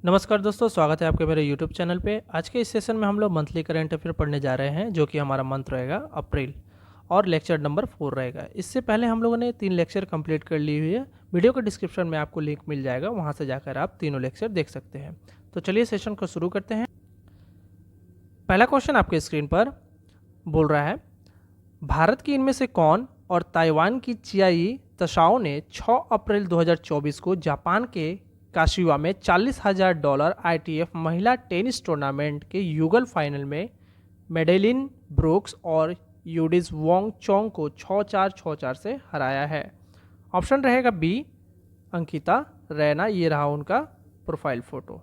नमस्कार दोस्तों, स्वागत है आपके मेरे YouTube चैनल पे। आज के इस सेशन में हम लोग मंथली करंट अफेयर पढ़ने जा रहे हैं, जो कि हमारा मंथ रहेगा अप्रैल और लेक्चर नंबर 4 रहेगा। इससे पहले हम लोगों ने 3 लेक्चर कंप्लीट कर ली हुई है। वीडियो के डिस्क्रिप्शन में आपको लिंक मिल जाएगा, वहाँ से जाकर आप तीनों लेक्चर देख सकते हैं। तो चलिए सेशन को शुरू करते हैं। पहला क्वेश्चन आपके स्क्रीन पर बोल रहा है, भारत की इनमें से कौन और ताइवान की चियाई तसाओ ने 6 अप्रैल 2024 को जापान के काशिवा में $40,000 ITF महिला टेनिस टूर्नामेंट के युगल फाइनल में मेडेलिन ब्रुक्स और यूडिस वोंग चोंग को 6-4, 6-4 से हराया है। ऑप्शन रहेगा बी अंकिता रैना। ये रहा उनका प्रोफाइल फोटो।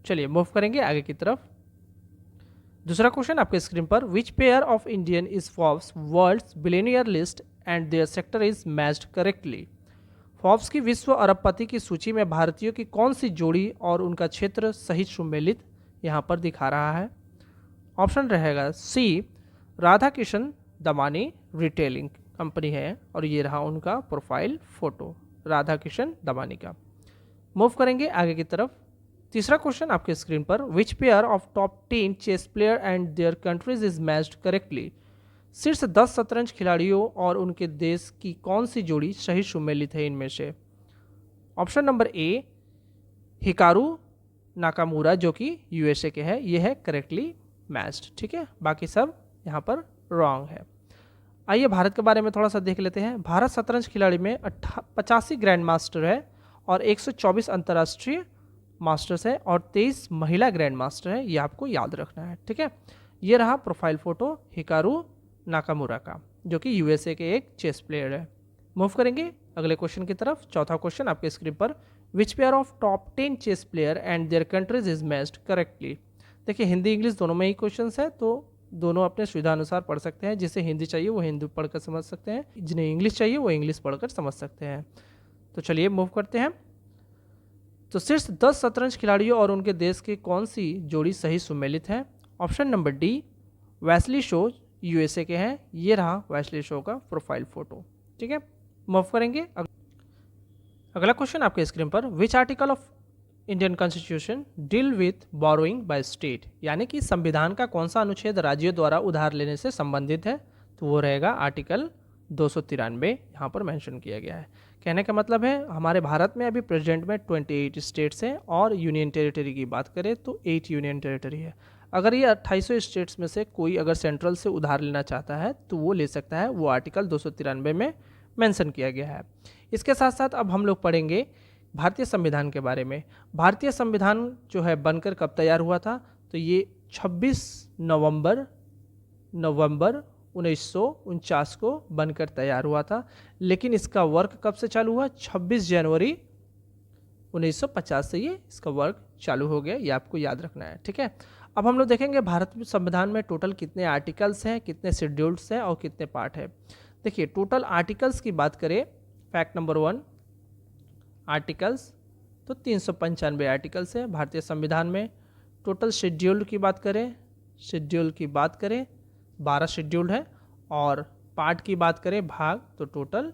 चलिए मूव करेंगे आगे की तरफ। दूसरा क्वेश्चन आपके स्क्रीन पर, which pair of Indian is Forbes world's billionaire list and their sector is matched correctly. Forbes की विश्व अरबपति की सूची में भारतीयों की कौन सी जोड़ी और उनका क्षेत्र सही सुमेलित यहाँ पर दिखा रहा है। ऑप्शन रहेगा सी राधा किशन दमानी रिटेलिंग कंपनी है और ये रहा उनका प्रोफाइल फोटो राधा किशन दमानी का। मूव करेंगे आगे की तरफ। तीसरा क्वेश्चन आपके स्क्रीन पर, which pair of top 10 chess player and their countries is matched correctly. शीर्ष 10 शतरंज खिलाड़ियों और उनके देश की कौन सी जोड़ी सही सुमेलित है इनमें से। ऑप्शन नंबर ए हिकारू नाकामुरा जो कि यूएसए के है, ये है करेक्टली मैच्ड। ठीक है, बाकी सब यहाँ पर रॉन्ग है। आइए भारत के बारे में थोड़ा सा देख लेते हैं। भारत शतरंज खिलाड़ी में 85 ग्रैंड मास्टर है और 124 अंतर्राष्ट्रीय मास्टर्स है और 23 महिला ग्रैंड मास्टर है, ये आपको याद रखना है। ठीक है, ये रहा प्रोफाइल फोटो हिकारू नाकामुरा का, जो कि यूएसए के एक चेस प्लेयर है। मूव करेंगे अगले क्वेश्चन की तरफ। चौथा क्वेश्चन आपके स्क्रीन पर, which pair of top 10 chess player and their countries is matched correctly. देखिए हिंदी इंग्लिश दोनों में ही क्वेश्चन है, तो दोनों अपने सुविधा अनुसार पढ़ सकते हैं। जिसे हिंदी चाहिए वो हिंदी पढ़कर समझ सकते हैं, जिन्हें इंग्लिश चाहिए वो इंग्लिश पढ़कर समझ सकते हैं। तो चलिए मूव करते हैं। तो शीर्ष 10 शतरंज खिलाड़ियों और उनके देश की कौन सी जोड़ी सही सुमेलित है। Option number D Wesley show USA के हैं, ये रहा वेस्ली शो का प्रोफाइल फोटो। ठीक है, मूव करेंगे। अगला क्वेश्चन आपके स्क्रीन पर, which article of Indian constitution deal with borrowing by state. यानी कि संविधान का कौन सा अनुच्छेद राज्यों द्वारा उधार लेने से संबंधित है। तो वो रहेगा आर्टिकल 293, यहाँ पर मेंशन किया गया है। कहने का मतलब है हमारे भारत में अभी प्रेजेंट में 28 स्टेट्स हैं और यूनियन टेरिटरी की बात करें तो 8 यूनियन टेरिटरी है। अगर ये 2800 स्टेट्स में से कोई अगर सेंट्रल से उधार लेना चाहता है तो वो ले सकता है, वो आर्टिकल 293 में मेंशन किया गया है। इसके साथ साथ अब हम लोग पढ़ेंगे भारतीय संविधान के बारे में। भारतीय संविधान जो है बनकर कब तैयार हुआ था, तो ये 26 नवंबर 1949 को बनकर तैयार हुआ था। लेकिन इसका वर्क कब से चालू हुआ, 26 जनवरी 1950 से ये इसका वर्क चालू हो गया, ये आपको याद रखना है। ठीक है, अब हम लोग देखेंगे भारत संविधान में टोटल कितने आर्टिकल्स हैं, कितने शेड्यूल्स हैं और कितने पार्ट है। देखिए टोटल आर्टिकल्स की बात करें, फैक्ट नंबर 1 आर्टिकल्स, तो 395 आर्टिकल्स है भारतीय संविधान में। टोटल शेड्यूल की बात करें, 12 शेड्यूल है और पार्ट की बात करें भाग, तो टोटल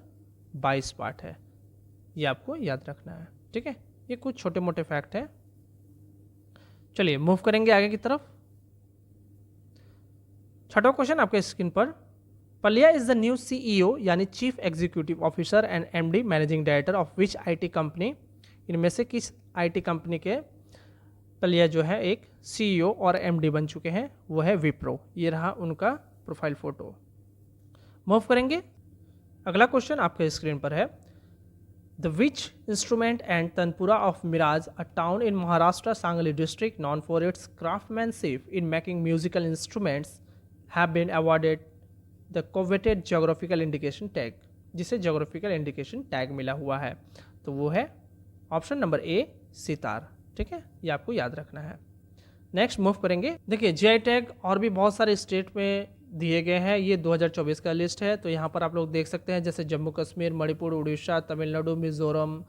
22 पार्ट है, ये आपको याद रखना है। ठीक है, ये कुछ छोटे मोटे फैक्ट हैं। चलिए मूव करेंगे आगे की तरफ। छठा क्वेश्चन आपके स्क्रीन पर, पलिया इज द न्यू सीईओ यानी chief executive officer and MD managing director of which IT company. इनमें से किस आईटी कंपनी के पलिया जो है एक सीईओ और एमडी बन चुके हैं, वो है विप्रो। ये रहा उनका प्रोफाइल फोटो। मूव करेंगे। अगला क्वेश्चन आपके स्क्रीन पर है, the which instrument and tanpura of Miraj, a town in Maharashtra Sangli district known for its craftsmanship in making musical instruments, have been awarded the coveted geographical indication tag, जिसे जोग्राफिकल इंडिकेशन टैग मिला हुआ है। तो वो है ऑप्शन नंबर ए सितार। ठीक है, ये आपको याद रखना है। नेक्स्ट मूव करेंगे। देखिए जीआई टैग और भी बहुत सारे स्टेट में दिए गए हैं, ये 2024 का लिस्ट है। तो यहाँ पर आप लोग देख सकते हैं जैसे जम्मू कश्मीर, मणिपुर, उड़ीसा, तमिलनाडु, मिजोरम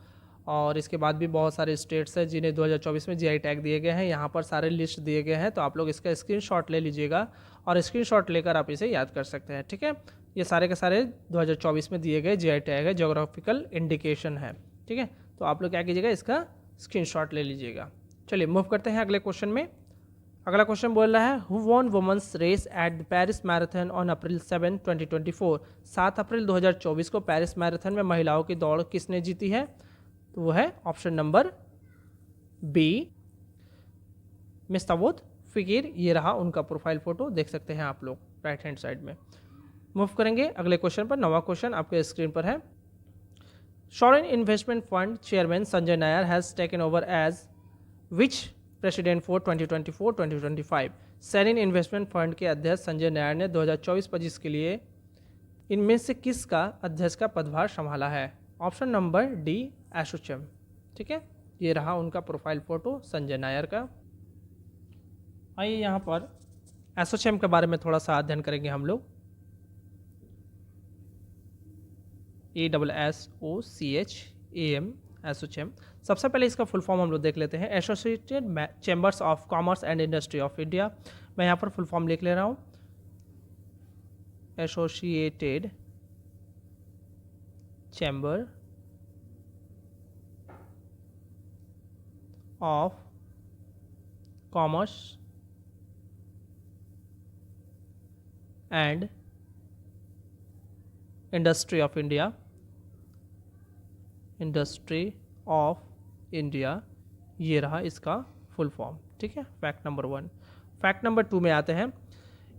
और इसके बाद भी बहुत सारे स्टेट्स हैं जिन्हें 2024 में जीआई टैग दिए गए हैं। यहाँ पर सारे लिस्ट दिए गए हैं, तो आप लोग इसका स्क्रीनशॉट ले लीजिएगा और स्क्रीनशॉट लेकर आप इसे याद कर सकते हैं। ठीक है, ये सारे के सारे 2024 में दिए गए जीआई टैग है, जोग्राफिकल इंडिकेशन है। ठीक है, तो आप लोग क्या कीजिएगा, इसका स्क्रीनशॉट ले लीजिएगा। चलिए मूव करते हैं अगले क्वेश्चन में। अगला क्वेश्चन बोल रहा है who won women's race at the Paris marathon on April 7 2024। 7 अप्रैल 2024 को पेरिस मैराथन में महिलाओं की दौड़ किसने जीती है? तो वो है ऑप्शन नंबर बी, मिस्तावुद फिकीर। ये रहा उनका प्रोफाइल फोटो, देख सकते हैं आप लोग राइट हैंड साइड में। मूव करेंगे अगले क्वेश्चन पर। 9वां क्वेश्चन आपके स्क्रीन पर है। Sovereign Investment Fund Chairman Sanjay Nair has taken over as which president for 2024-2025? सैनिन इन्वेस्टमेंट फंड के अध्यक्ष संजय नायर ने 2024-25 के लिए इनमें से किसका अध्यक्ष का पदभार संभाला है? Option number D, ASSOCHAM. ठीक है, ये रहा उनका प्रोफाइल फोटो संजय नायर का। आइए यहाँ पर एसोचैम के बारे में थोड़ा सा अध्ययन करेंगे हम लोग। ASSOCHAM, एसोचैम। सबसे पहले इसका फुल फॉर्म हम लोग देख लेते हैं। Associated chambers of commerce and industry of India. मैं यहाँ पर फुल फॉर्म लिख ले रहा हूँ। Associated chamber of commerce and industry of India, industry of India, ये रहा इसका फुल फॉर्म। ठीक है, फैक्ट नंबर 1। फैक्ट नंबर 2 में आते हैं।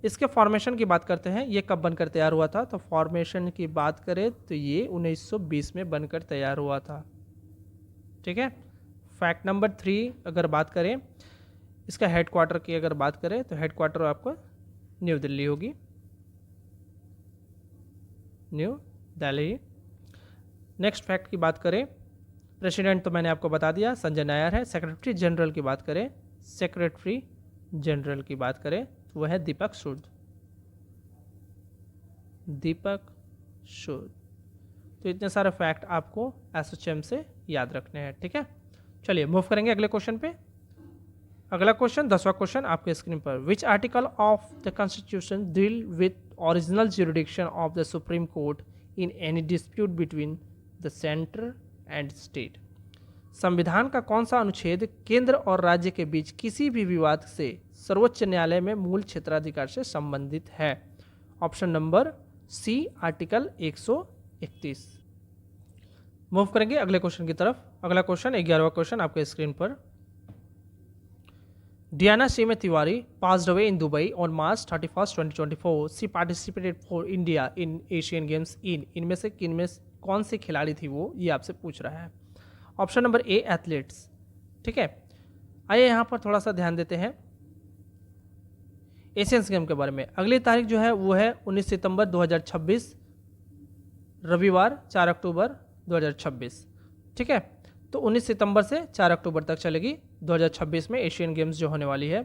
इसके फॉर्मेशन की बात करते हैं। ये कब बनकर तैयार हुआ था? तो फॉर्मेशन की बात करें तो ये 1920 में बनकर तैयार हुआ था। ठीक है। फैक्ट नंबर 3 अगर बात करें इसका हेडक्वार्टर की अगर बात करें तो हेडक्वार्टर आपका न्यू दिल्ली होगी, न्यू दिल्ली। नेक्स्ट फैक्ट की बात करें, प्रेसिडेंट तो मैंने आपको बता दिया संजय नायर है। सेक्रेटरी जनरल की बात करें, सेक्रेटरी जनरल की बात करें तो वह है दीपक सूद, दीपक सूद। तो इतने सारे फैक्ट आपको एसोचैम से याद रखने हैं। ठीक है, चलिए मूव करेंगे अगले क्वेश्चन पे। अगला क्वेश्चन 10वां क्वेश्चन आपके स्क्रीन पर। Which article of the constitution deal with original jurisdiction of the supreme court in any dispute between the centre and state. संविधान का कौन सा अनुच्छेद केंद्र और राज्य के बीच किसी भी विवाद से सर्वोच्च न्यायालय में मूल क्षेत्राधिकार से संबंधित है? Option number C, article 131। Move करेंगे अगले क्वेश्चन की तरफ। अगला क्वेश्चन 11वां क्वेश्चन आपके स्क्रीन पर। Diana Seema Tiwari passed away in Dubai on March 31st, 2024. She participated for India in Asian Games in इनमें से किनमें कौन सी खिलाड़ी थी वो, ये आपसे पूछ रहा है। ऑप्शन नंबर ए, एथलीट्स। ठीक है, आइए यहाँ पर थोड़ा सा ध्यान देते हैं एशियंस गेम के बारे में। अगली तारीख जो है वो है 19 सितंबर 2026, रविवार 4 अक्टूबर 2026। ठीक है, तो 19 सितंबर से 4 अक्टूबर तक चलेगी 2026 में एशियन गेम्स जो होने वाली है।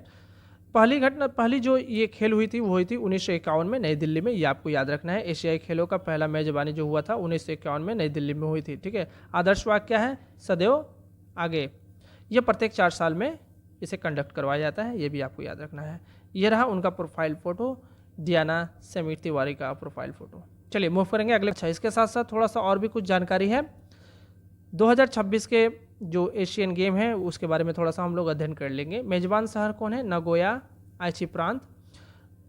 पहली जो ये खेल हुई थी वो हुई थी 1951 में नई दिल्ली में, ये आपको याद रखना है। एशियाई खेलों का पहला मेजबानी जो हुआ था 1951 में नई दिल्ली में हुई थी। ठीक है, आदर्श वाक्य क्या है? सदैव आगे। ये प्रत्येक 4 साल में इसे कंडक्ट करवाया जाता है, ये भी आपको याद रखना है। ये रहा उनका profile photo, Diana semi Tiwari का प्रोफाइल फोटो। चलिए मूव करेंगे अगले। अच्छा, इसके साथ साथ थोड़ा सा और भी कुछ जानकारी है। 2026 के जो एशियन गेम है उसके बारे में थोड़ा सा हम लोग अध्ययन कर लेंगे। मेजबान शहर कौन है? नागोया, आइची प्रांत।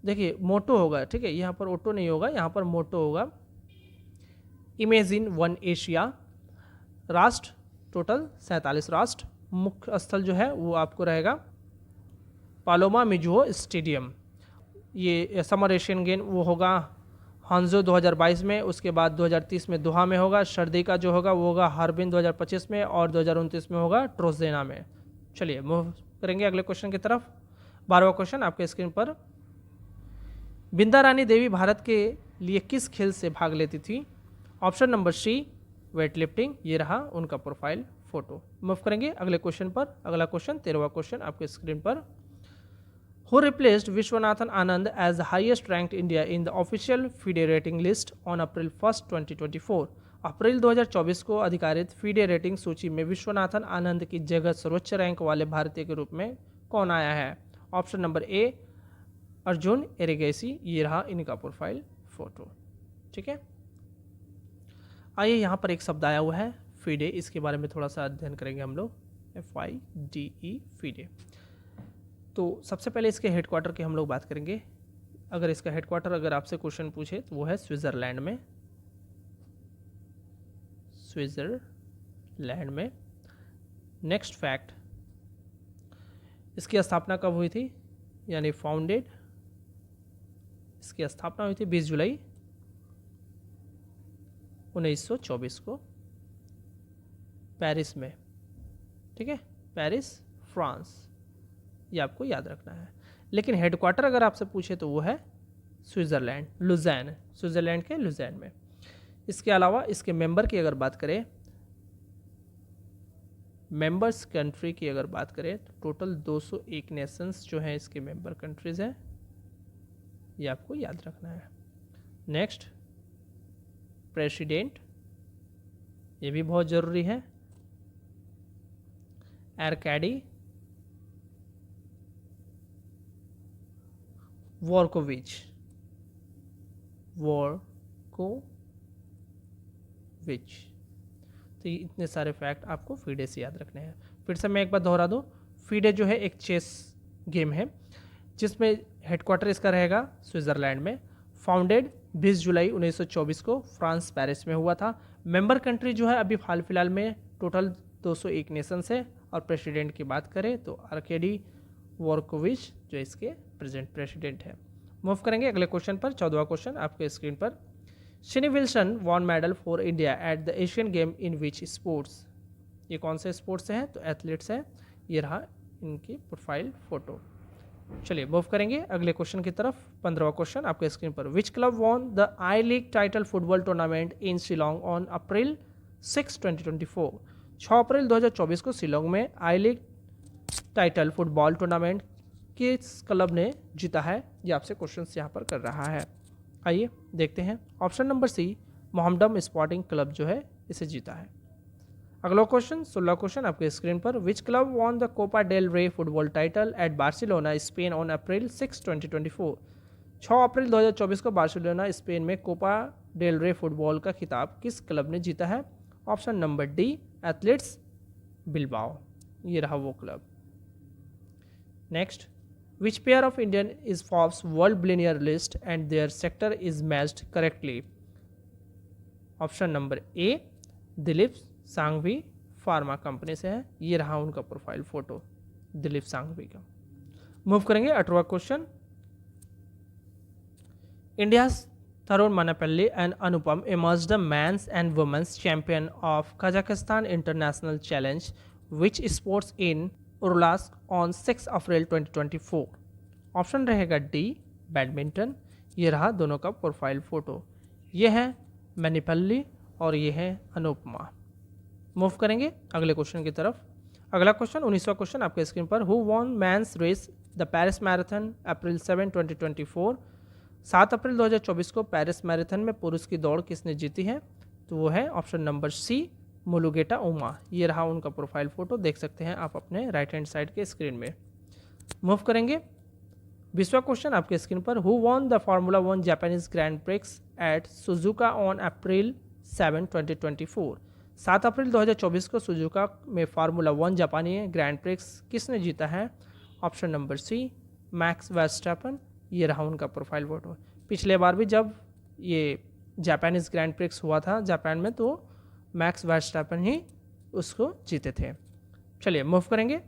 देखिए मोटो होगा, ठीक है, यहाँ पर ओटो नहीं होगा, यहाँ पर मोटो होगा। Imagine 1 Asia. राष्ट्र टोटल 47 राष्ट्र। मुख्य स्थल जो है वो आपको रहेगा पालोमा मिजुहो स्टेडियम। ये समर एशियन गेम वो होगा हांगझो 2022 में, उसके बाद 2030 में दोहा में होगा। सर्दी का जो होगा वो होगा हार्बिन 2025 में, और 2029 में होगा ट्रोजेना में। चलिए मूव करेंगे अगले क्वेश्चन की तरफ। 12वां क्वेश्चन आपके स्क्रीन पर। बिंदा रानी देवी भारत के लिए किस खेल से भाग लेती थी? Option number C, weightlifting. ये रहा उनका प्रोफाइल फोटो। मूव करेंगे अगले क्वेश्चन पर। अगला क्वेश्चन 13वां क्वेश्चन आपके स्क्रीन पर। Who replaced Vishwanathan Anand as the highest ranked India in the official FIDE rating list on April 1st, 2024? अप्रैल 2024 को अधिकारित FIDE रेटिंग सूची में विश्वनाथन आनंद की जगह सर्वोच्च रैंक वाले भारतीय के रूप में कौन आया है? ऑप्शन नंबर ए, अर्जुन एरिगेसी। ये रहा इनका प्रोफाइल फोटो। ठीक है, आइए यहाँ पर एक शब्द आया हुआ है FIDE, इसके बारे में थोड़ा सा अध्ययन करेंगे हम लोग। FIDE FIDE। तो सबसे पहले इसके हेडक्वार्टर की हम लोग बात करेंगे। अगर इसका हेडक्वार्टर अगर आपसे क्वेश्चन पूछे तो वो है स्विट्ज़रलैंड में, स्विट्ज़रलैंड में। नेक्स्ट फैक्ट, इसकी स्थापना कब हुई थी, यानी फाउंडेड, इसकी स्थापना हुई थी 20 जुलाई 1924 को पेरिस में। ठीक है, पेरिस, फ्रांस, ये आपको याद रखना है। लेकिन हेडक्वार्टर अगर आपसे पूछे तो वो है स्विट्ज़रलैंड, लुज़ैन, स्विट्ज़रलैंड के लुज़ैन में। इसके अलावा इसके मेंबर की अगर बात करें, मेंबर्स कंट्री की अगर बात करें तो टोटल 201 नेशंस जो हैं इसके मेंबर कंट्रीज़ हैं, ये आपको याद रखना है। नेक्स्ट, प्रेसिडेंट, ये भी बहुत ज़रूरी है, आर्कैडी वॉरकोविच, तो ये इतने सारे फैक्ट आपको फीडे से याद रखने हैं। फिर से मैं एक बार दोहरा दूँ, फीडे जो है एक चेस गेम है जिसमें हेडक्वार्टर इसका रहेगा स्विट्ज़रलैंड में। फाउंडेड 20 जुलाई 1924 को फ्रांस, पेरिस में हुआ था। मेंबर कंट्री जो है अभी हाल फिलहाल में टोटल 201 नेशंस है। और प्रेसिडेंट की बात करें तो आर्कैडी वॉरकोविच जो इसके प्रेजेंट प्रेसिडेंट है। मूव करेंगे अगले क्वेश्चन पर, 14वां क्वेश्चन आपके स्क्रीन पर। Shiny Wilson won medal for India at the Asian game in which sports, ये कौन से स्पोर्ट्स हैं, तो एथलीट्स हैं। ये रहा इनकी प्रोफाइल फोटो। चलिए मूव करेंगे अगले क्वेश्चन की तरफ, 15वां क्वेश्चन आपके स्क्रीन पर। Which club won the I League title football tournament in Shillong on April 6, 2024। 6 अप्रैल 2024 को शिलोंग में I League title football tournament किस क्लब ने जीता है, ये आपसे क्वेश्चन यहाँ पर कर रहा है। आइए देखते हैं। Option number C, Mohammedan Sporting Club जो है इसे जीता है। अगला क्वेश्चन, 16 क्वेश्चन आपके स्क्रीन पर। Which club won the Copa del Rey football title at Barcelona Spain on April 6, 2024। 6 अप्रैल 2024 को बार्सिलोना स्पेन में कोपा डेल रे फुटबॉल का खिताब किस क्लब ने जीता है। Option number D, athletics Bilbao, ये रहा वो club. Next, which pair of Indian is Forbes World Billionaire list and their sector is matched correctly? Option number A, Dilip Sanghvi pharma company से है। ये रहा उनका प्रोफाइल फोटो, दिलीप सांघवी का। मूव करेंगे 18वां question. India's Tarun Mannepalli and Anupam emerged the men's and women's champion of Kazakhstan International Challenge which sports in उर्लास्क on 6 April 2024। Option रहेगा डी, बैडमिंटन। ये रहा दोनों का प्रोफाइल फोटो, ये है मनिपल्ली और ये है अनुपमा। मूव करेंगे अगले क्वेश्चन की तरफ। अगला क्वेश्चन 19वां क्वेश्चन आपके स्क्रीन पर। Who won men's race the Paris marathon April 7, 2024। 7 अप्रैल 2024 को पेरिस मैराथन में पुरुष की दौड़ किसने जीती है, तो वो है ऑप्शन नंबर सी, मुलुगेटा उमा। ये रहा उनका प्रोफाइल फोटो, देख सकते हैं आप अपने राइट हैंड साइड के स्क्रीन में। मूव करेंगे 20वां क्वेश्चन आपके स्क्रीन पर। Who won the formula 1 Japanese grand prix at Suzuka on April 7, 2024। 7 अप्रैल 2024 को सुजुका में फार्मूला 1 जापानी ग्रैंड प्रिक्स किसने जीता है। Option number C, Max Verstappen. ये रहा उनका प्रोफाइल फोटो। पिछले बार भी जब ये जापानीज ग्रैंड प्रिक्स हुआ था जापान में, तो मैक्स वर्स्टैपन ही उसको जीते थे। चलिए मूव करेंगे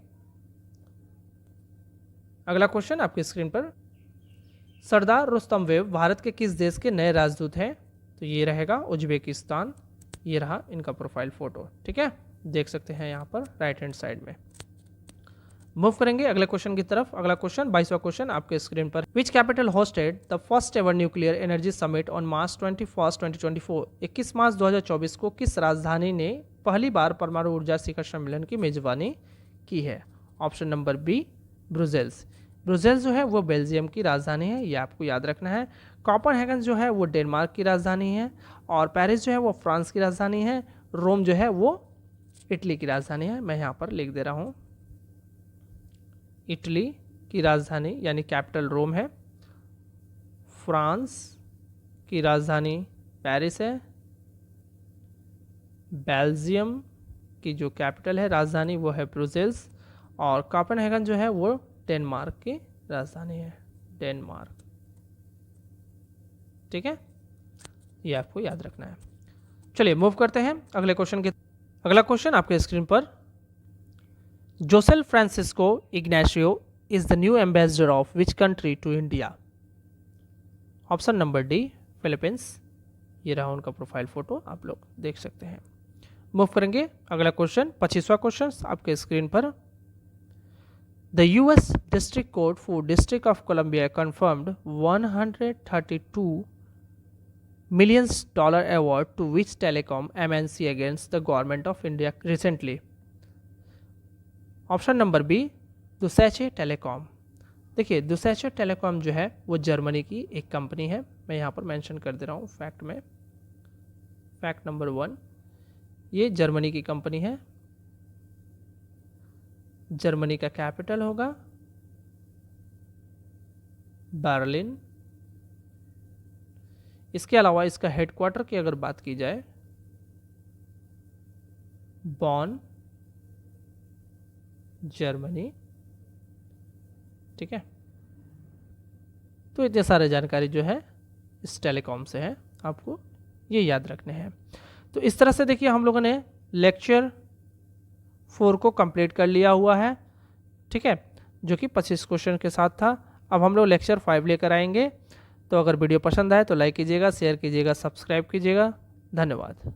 अगला क्वेश्चन आपके स्क्रीन पर। सरदार रुस्तमवेव भारत के किस देश के नए राजदूत हैं, तो ये रहेगा उज्बेकिस्तान। ये रहा इनका प्रोफाइल फोटो, ठीक है, देख सकते हैं यहाँ पर राइट हैंड साइड में। मूव करेंगे अगले क्वेश्चन की तरफ। अगला क्वेश्चन 22वां क्वेश्चन आपके स्क्रीन पर। Which capital hosted the first ever nuclear energy summit on March 21, 2024। 21 मार्च 2024 को किस राजधानी ने पहली बार परमाणु ऊर्जा शिखर सम्मेलन की मेजबानी की है। Option number B, Brussels. Brussels जो है वो बेल्जियम की राजधानी है, ये आपको याद रखना है। कोपेनहेगन जो है वो डेनमार्क की राजधानी है, और पेरिस जो है वो फ्रांस की राजधानी है। रोम जो है वो इटली की राजधानी है। मैं यहाँ पर लिख दे रहा हूँ, इटली की राजधानी यानी कैपिटल रोम है। फ्रांस की राजधानी पेरिस है। बेल्जियम की जो कैपिटल है, राजधानी, वो है ब्रुसेल्स, और कोपेनहेगन जो है वो डेनमार्क की राजधानी है, डेनमार्क। ठीक है, ये आपको याद रखना है। चलिए मूव करते हैं अगले क्वेश्चन के। अगला क्वेश्चन आपके स्क्रीन पर, Josel Francisco Ignacio is the new ambassador of which country to India? Option number D, Philippines. ये रहा उनका प्रोफाइल फोटो, आप लोग देख सकते हैं। मूव करेंगे अगला क्वेश्चन, 25वां क्वेश्चन आपके स्क्रीन पर। The US district court for district of Columbia confirmed $132 million award to which telecom MNC against the government of India recently? Option number B, Deutsche Telekom. देखिए दुसैचे टेलीकॉम जो है वो Germany की एक company है, मैं यहाँ पर मेंशन कर दे रहा हूँ फैक्ट में। फैक्ट नंबर 1, ये जर्मनी की कंपनी है, जर्मनी का कैपिटल होगा बर्लिन। इसके अलावा इसका हेडक्वार्टर की अगर बात की जाए, बॉन, जर्मनी। ठीक है, तो इतने सारे जानकारी जो है इस टेलीकॉम से है, आपको ये याद रखने हैं। तो इस तरह से देखिए हम लोगों ने लेक्चर 4 को कंप्लीट कर लिया हुआ है। ठीक है, जो कि 25 क्वेश्चन के साथ था। अब हम लोग लेक्चर 5 लेकर आएंगे। तो अगर वीडियो पसंद आए तो लाइक कीजिएगा, शेयर कीजिएगा, सब्सक्राइब कीजिएगा। धन्यवाद।